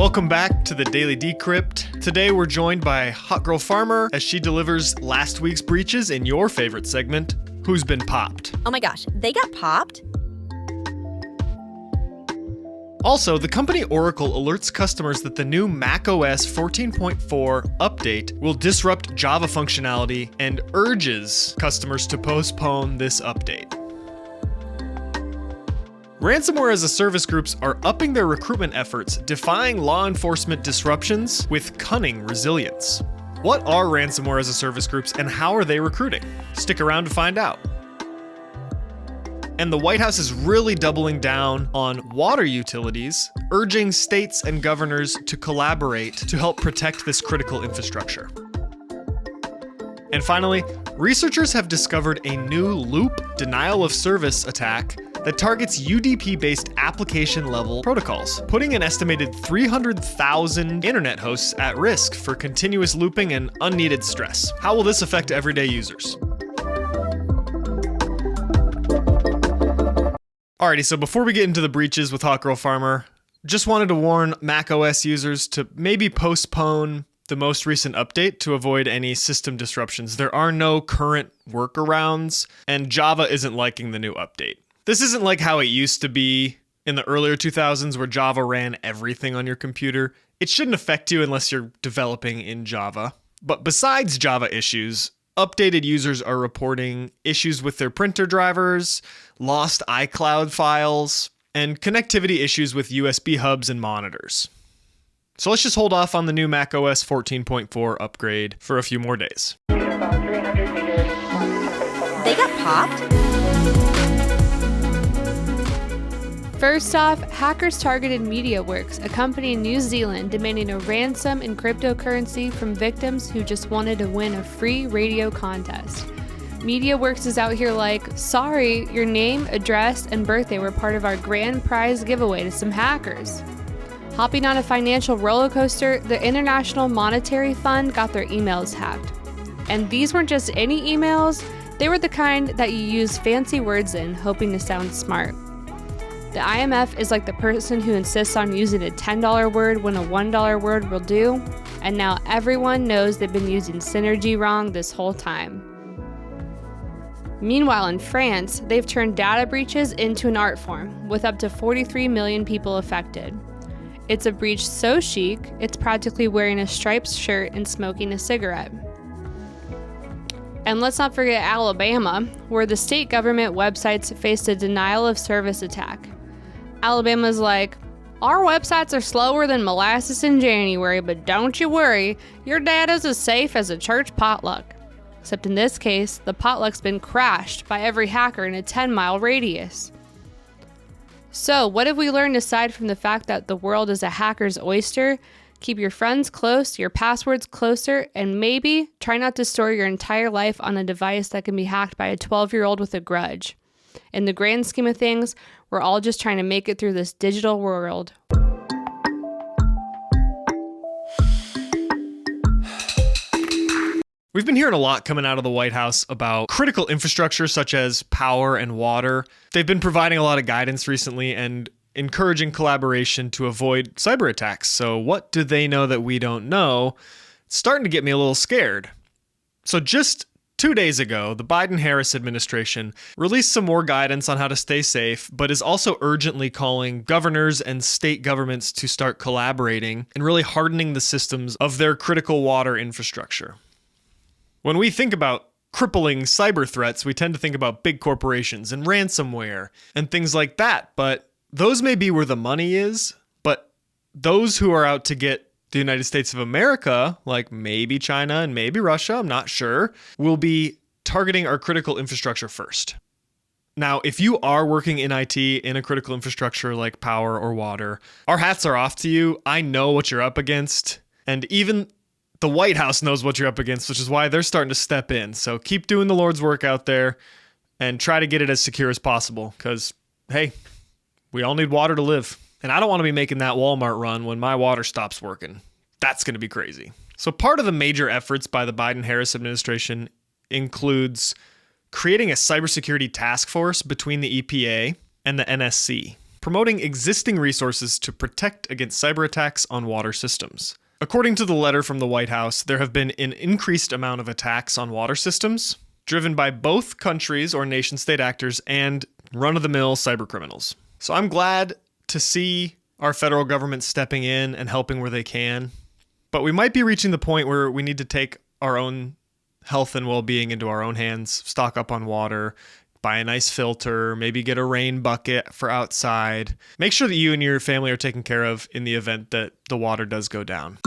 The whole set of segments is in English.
Welcome back to the Daily Decrypt. Today we're joined by Hot Girl Farmer as she delivers last week's breaches in your favorite segment, Who's Been Popped? Oh my gosh, they got popped? Also, the company Oracle alerts customers that the new macOS 14.4 update will disrupt Java functionality and urges customers to postpone this update. Ransomware as a service groups are upping their recruitment efforts, defying law enforcement disruptions with cunning resilience. What are ransomware as a service groups and how are they recruiting? Stick around to find out. And the White House is really doubling down on water utilities, urging states and governors to collaborate to help protect this critical infrastructure. And finally, researchers have discovered a new loop denial of service attack that targets UDP-based application-level protocols, putting an estimated 300,000 internet hosts at risk for continuous looping and unneeded stress. How will this affect everyday users? Alrighty, so before we get into the breaches with Hot Girl Farmer, just wanted to warn macOS users to maybe postpone the most recent update to avoid any system disruptions. There are no current workarounds, and Java isn't liking the new update. This isn't like how it used to be in the earlier 2000s where Java ran everything on your computer. It shouldn't affect you unless you're developing in Java. But besides Java issues, updated users are reporting issues with their printer drivers, lost iCloud files, and connectivity issues with USB hubs and monitors. So let's just hold off on the new macOS 14.4 upgrade for a few more days. They got popped? First off, hackers targeted MediaWorks, a company in New Zealand demanding a ransom in cryptocurrency from victims who just wanted to win a free radio contest. MediaWorks is out here like, sorry, your name, address, and birthday were part of our grand prize giveaway to some hackers. Hopping on a financial roller coaster, the International Monetary Fund got their emails hacked. And these weren't just any emails, they were the kind that you use fancy words in, hoping to sound smart. The IMF is like the person who insists on using a $10 word when a $1 word will do, and now everyone knows they've been using Synergy wrong this whole time. Meanwhile, in France, they've turned data breaches into an art form, with up to 43 million people affected. It's a breach so chic, it's practically wearing a striped shirt and smoking a cigarette. And let's not forget Alabama, where the state government websites faced a denial of service attack. Alabama's like, our websites are slower than molasses in January, but don't you worry, your data's as safe as a church potluck. Except in this case, the potluck's been crashed by every hacker in a 10-mile radius. So, what have we learned aside from the fact that the world is a hacker's oyster? Keep your friends close, your passwords closer, and maybe try not to store your entire life on a device that can be hacked by a 12-year-old with a grudge. In the grand scheme of things, we're all just trying to make it through this digital world. We've been hearing a lot coming out of the White House about critical infrastructure such as power and water. They've been providing a lot of guidance recently and encouraging collaboration to avoid cyber attacks. So what do they know that we don't know? It's starting to get me a little scared. So just 2 days ago, the Biden-Harris administration released some more guidance on how to stay safe, but is also urgently calling governors and state governments to start collaborating and really hardening the systems of their critical water infrastructure. When we think about crippling cyber threats, we tend to think about big corporations and ransomware and things like that, but those may be where the money is, but those who are out to get the United States of America, like maybe China and maybe Russia, I'm not sure, will be targeting our critical infrastructure first. Now, if you are working in IT in a critical infrastructure like power or water, our hats are off to you. I know what you're up against, and even the White House knows what you're up against, which is why they're starting to step in. So keep doing the Lord's work out there and try to get it as secure as possible because, hey, we all need water to live. And I don't want to be making that Walmart run when my water stops working. That's going to be crazy. So part of the major efforts by the Biden-Harris administration includes creating a cybersecurity task force between the EPA and the NSC. promoting existing resources to protect against cyber attacks on water systems. According to the letter from the White House, there have been an increased amount of attacks on water systems, driven by both countries or nation-state actors and run-of-the-mill cybercriminals. So I'm glad to see our federal government stepping in and helping where they can. But we might be reaching the point where we need to take our own health and well-being into our own hands, stock up on water, buy a nice filter, maybe get a rain bucket for outside. Make sure that you and your family are taken care of in the event that the water does go down.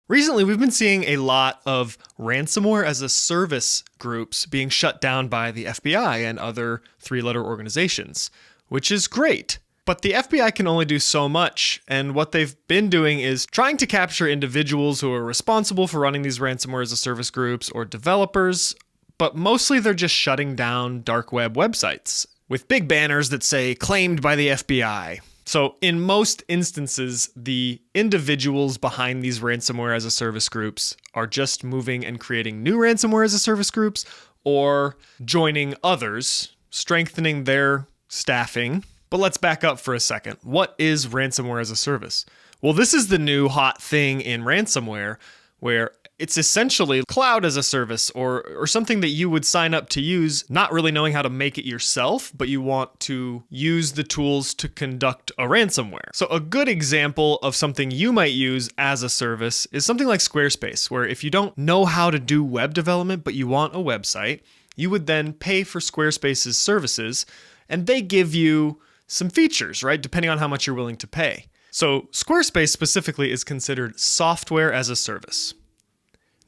Recently, we've been seeing a lot of ransomware as a service groups being shut down by the FBI and other three-letter organizations, which is great. But the FBI can only do so much, and what they've been doing is trying to capture individuals who are responsible for running these ransomware as a service groups or developers, but mostly they're just shutting down dark web websites with big banners that say claimed by the FBI. So in most instances, the individuals behind these ransomware as a service groups are just moving and creating new ransomware as a service groups or joining others, strengthening their staffing. But let's back up for a second. What is ransomware as a service? Well, this is the new hot thing in ransomware, where it's essentially cloud as a service or something that you would sign up to use, not really knowing how to make it yourself, but you want to use the tools to conduct a ransomware. So a good example of something you might use as a service is something like Squarespace, where if you don't know how to do web development, but you want a website, you would then pay for Squarespace's services, and they give you some features, right? Depending on how much you're willing to pay. So Squarespace specifically is considered software as a service.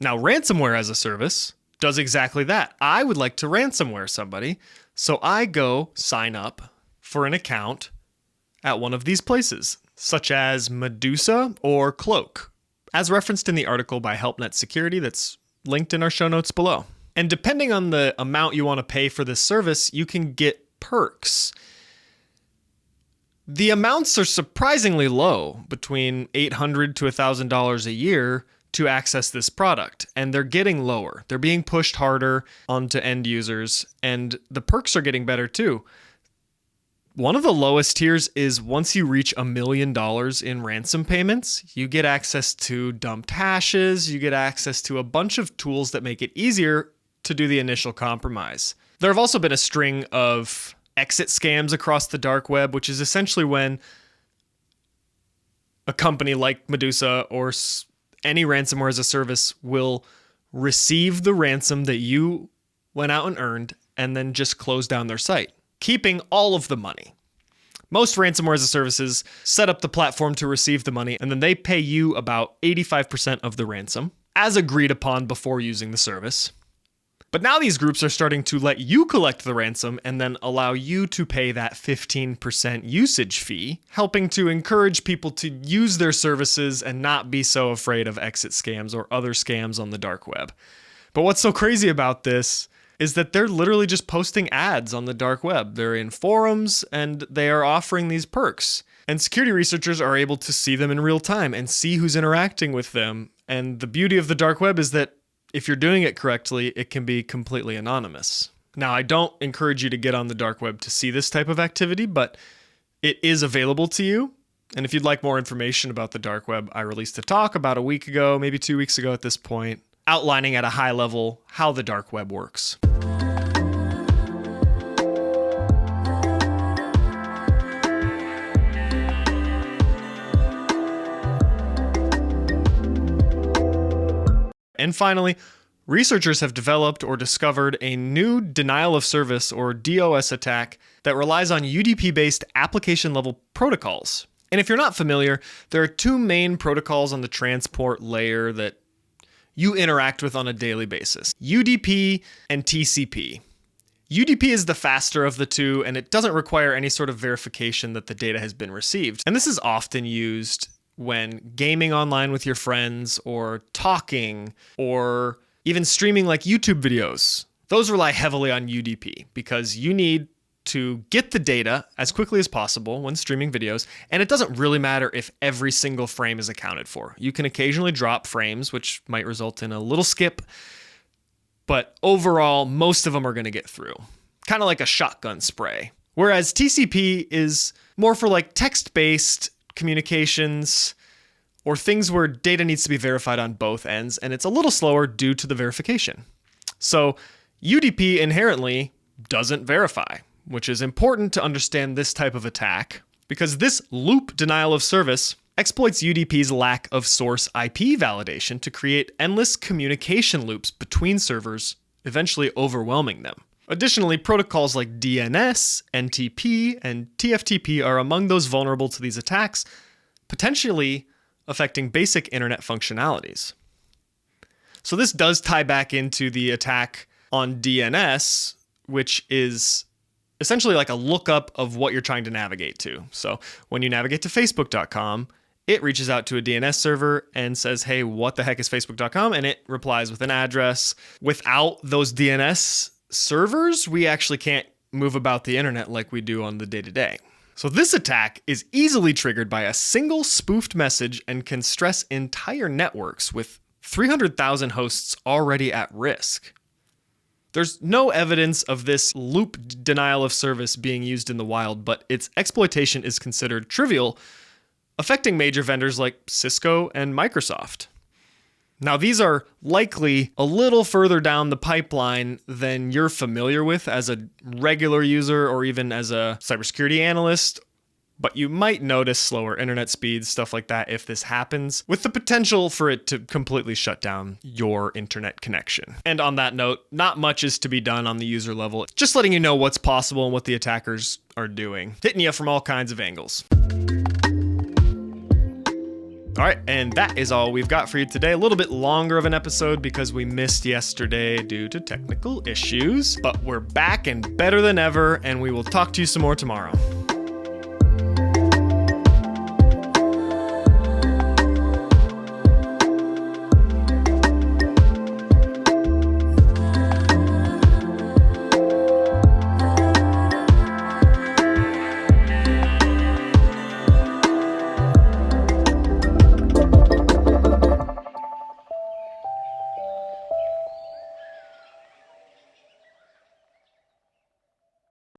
Now, ransomware as a service does exactly that. I would like to ransomware somebody, so I go sign up for an account at one of these places, such as Medusa or Cloak, as referenced in the article by HelpNet Security that's linked in our show notes below. And depending on the amount you want to pay for this service, you can get perks. The amounts are surprisingly low, between $800 to $1,000 a year to access this product, and they're getting lower. They're being pushed harder onto end users, and the perks are getting better too. One of the lowest tiers is once you reach $1 million in ransom payments, you get access to dumped hashes, you get access to a bunch of tools that make it easier to do the initial compromise. There have also been a string of exit scams across the dark web, which is essentially when a company like Medusa or any ransomware as a service will receive the ransom that you went out and earned and then just close down their site, keeping all of the money. Most ransomware as a services set up the platform to receive the money, and then they pay you about 85% of the ransom, as agreed upon before using the service. But now these groups are starting to let you collect the ransom and then allow you to pay that 15% usage fee, helping to encourage people to use their services and not be so afraid of exit scams or other scams on the dark web. But what's so crazy about this is that they're literally just posting ads on the dark web. They're in forums and they are offering these perks. And security researchers are able to see them in real time and see who's interacting with them. And the beauty of the dark web is that if you're doing it correctly, it can be completely anonymous. Now, I don't encourage you to get on the dark web to see this type of activity, but it is available to you. And if you'd like more information about the dark web, I released a talk about a week ago, maybe 2 weeks ago at this point, outlining at a high level how the dark web works. And finally, researchers have developed or discovered a new denial of service or DoS attack that relies on UDP-based application-level protocols. And if you're not familiar, there are two main protocols on the transport layer that you interact with on a daily basis: UDP and TCP. UDP is the faster of the two, and it doesn't require any sort of verification that the data has been received. And this is often used when gaming online with your friends or talking or even streaming like YouTube videos. Those rely heavily on UDP because you need to get the data as quickly as possible when streaming videos, and it doesn't really matter if every single frame is accounted for. You can occasionally drop frames, which might result in a little skip, but overall, most of them are going to get through. Kind of like a shotgun spray. Whereas TCP is more for like text-based communications or things where data needs to be verified on both ends, and it's a little slower due to the verification. So UDP inherently doesn't verify, which is important to understand this type of attack because this loop denial of service exploits UDP's lack of source IP validation to create endless communication loops between servers, eventually overwhelming them. Additionally, protocols like DNS, NTP, and TFTP are among those vulnerable to these attacks, potentially affecting basic internet functionalities. So this does tie back into the attack on DNS, which is essentially like a lookup of what you're trying to navigate to. So when you navigate to facebook.com, it reaches out to a DNS server and says, hey, what the heck is facebook.com? And it replies with an address. Without those DNS servers, we actually can't move about the internet like we do on the day-to-day. So this attack is easily triggered by a single spoofed message and can stress entire networks with 300,000 hosts already at risk. There's no evidence of this loop denial of service being used in the wild, but its exploitation is considered trivial, affecting major vendors like Cisco and Microsoft. Now, these are likely a little further down the pipeline than you're familiar with as a regular user or even as a cybersecurity analyst, but you might notice slower internet speeds, stuff like that, if this happens, with the potential for it to completely shut down your internet connection. And on that note, not much is to be done on the user level, just letting you know what's possible and what the attackers are doing, hitting you from all kinds of angles. All right, and that is all we've got for you today. A little bit longer of an episode because we missed yesterday due to technical issues, but we're back and better than ever, and we will talk to you some more tomorrow.